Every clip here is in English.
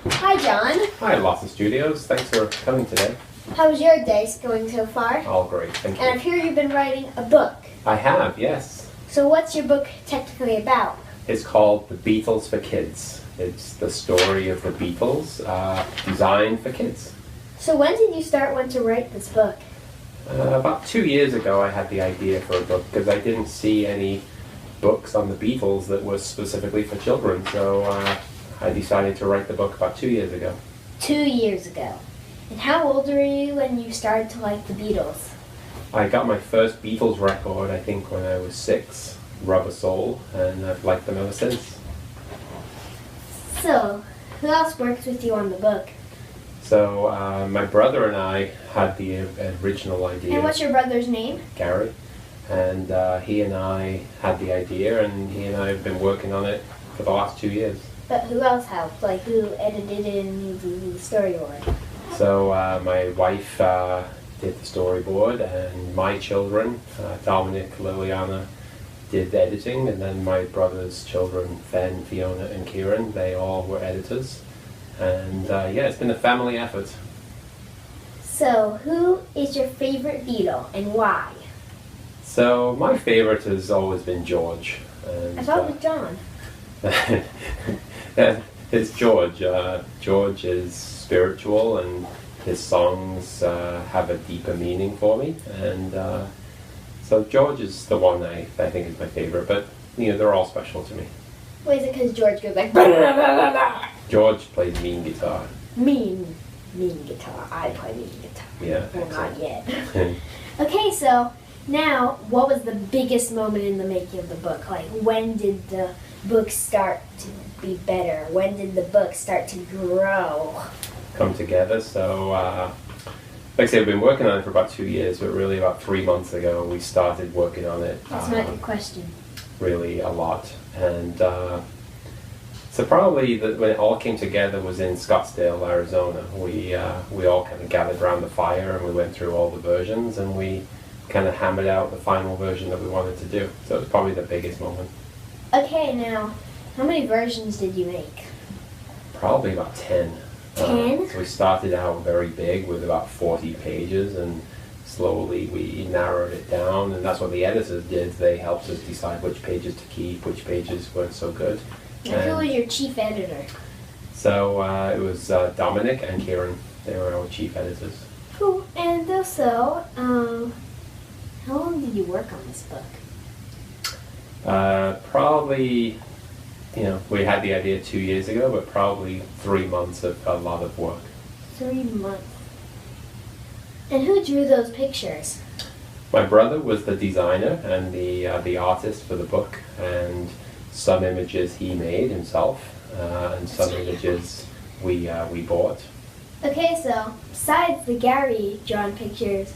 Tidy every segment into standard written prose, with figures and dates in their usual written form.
Hi, John. Hi, Lotr Studios. Thanks for coming today. How's your day going so far? All great, thank you. And I've heard you've been writing a book. I have, yes. So what's your book technically about? It's called The Beatles for Kids. It's the story of the Beatles, designed for kids. So when did you start wanting to write this book? About 2 years ago I had the idea for a book because I didn't see any books on the Beatles that were specifically for children. So I decided to write the book about 2 years ago. 2 years ago. And how old were you when you started to like the Beatles? I got my first Beatles record, I think, when I was 6, Rubber Soul, and I've liked them ever since. So, who else worked with you on the book? So my brother and I had the original idea. And what's your brother's name? Gary. And he and I had the idea, and he and I have been working on it for the last 2 years. But who else helped? Like, who edited it and did the storyboard? So my wife did the storyboard, and my children, Dominic, Liliana, did the editing, and then my brother's children, Ben, Fiona, and Kieran, they all were editors. And yeah, it's been a family effort. So, who is your favorite Beatle and why? So my favorite has always been George. And, I thought it was John. It's George. George is spiritual, and his songs have a deeper meaning for me. And so George is the one I think is my favorite. But you know, they're all special to me. Wait, is it because George goes like blah, blah, blah, blah, blah. George plays mean guitar. Mean guitar. I play mean guitar. Yeah. Well, not yet. Okay, so now, what was the biggest moment in the making of the book? Like, when did the book start to be better? When did the book start to grow? Come together. So, like I said, we've been working on it for about 2 years, but really about 3 months ago we started working on it. That's not a question. Really a lot. And so probably when it all came together was in Scottsdale, Arizona. We all kind of gathered around the fire and we went through all the versions and we kind of hammered out the final version that we wanted to do. So it was probably the biggest moment. Okay, now, how many versions did you make? Probably about 10. 10? So we started out very big with about 40 pages, and slowly we narrowed it down, and that's what the editors did. They helped us decide which pages to keep, which pages weren't so good. Now, who was your chief editor? So it was Dominic and Kieran. They were our chief editors. Cool. And also, how long did you work on this book? Probably, you know, we had the idea 2 years ago, but probably 3 months of a lot of work. 3 months. And who drew those pictures? My brother was the designer and the artist for the book, and some images he made himself, and some images we bought. Okay, so besides the Gary drawn pictures,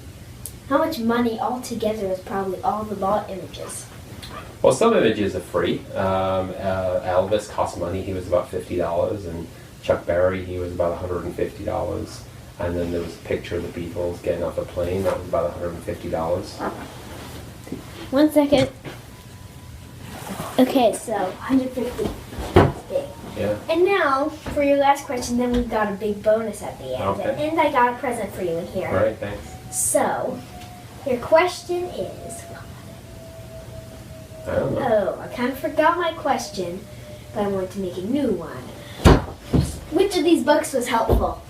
how much money altogether is probably all the bought images? Well, some images are free. Elvis cost money. He was about $50, and Chuck Berry, he was about $150. And then there was a picture of the Beatles getting off a plane. That was about $150. 1 second. Okay, so 150. That's big. Yeah. And now, for your last question, then we've got a big bonus at the end. Okay. And I got a present for you in here. All right, thanks. So, your question is... I don't know. Oh, I kind of forgot my question, but I want to make a new one. Which of these books was helpful?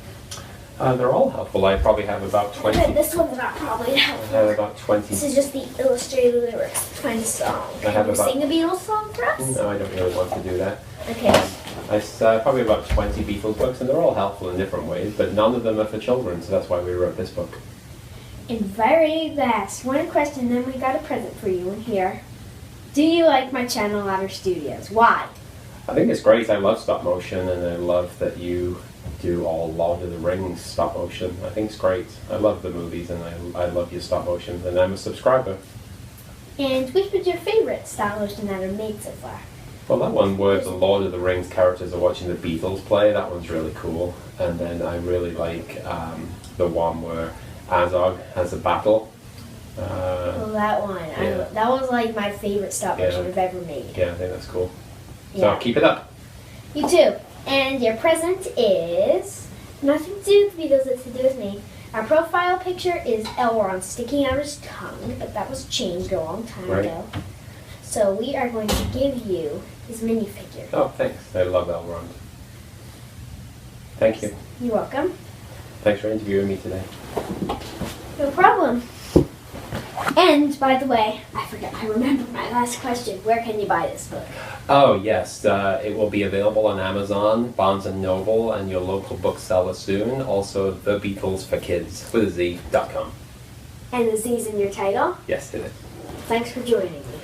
They're all helpful. I probably have about 20. Okay, this one's not probably I have helpful. about 20. This is just the illustrated lyrics. Find a song. I have Can you about- sing a Beatles song for us? No, I don't really want to do that. Okay. I probably about 20 Beatles books, and they're all helpful in different ways, but none of them are for children, so that's why we wrote this book. And very last, one question, then we got a present for you in here. Do you like my channel, Lotr Studios? Why? I think it's great. I love stop motion, and I love that you do all Lord of the Rings stop motion. I think it's great. I love the movies, and I love your stop motion, and I'm a subscriber. And which was your favorite stop motion that I've made so far? Well, that one where the Lord of the Rings characters are watching the Beatles play, that one's really cool. And then I really like the one where Azog has a battle. Well, that one. Yeah. That was like my favorite stop motion Yeah. I've ever made. Yeah, I think that's cool. So Yeah. keep it up. You too. And your present is nothing to do with the Beatles, it's to do with me. Our profile picture is Elrond sticking out his tongue, but that was changed a long time ago. So we are going to give you his minifigure. Oh, thanks. I love Elrond. Thank you. You're welcome. Thanks for interviewing me today. No problem. And, by the way, I remember my last question. Where can you buy this book? Oh, yes. It will be available on Amazon, Barnes & Noble, and your local bookseller soon. Also, The Beatles for Kids, with a Z.com. And the Z's in your title? Yes, it is. Thanks for joining me.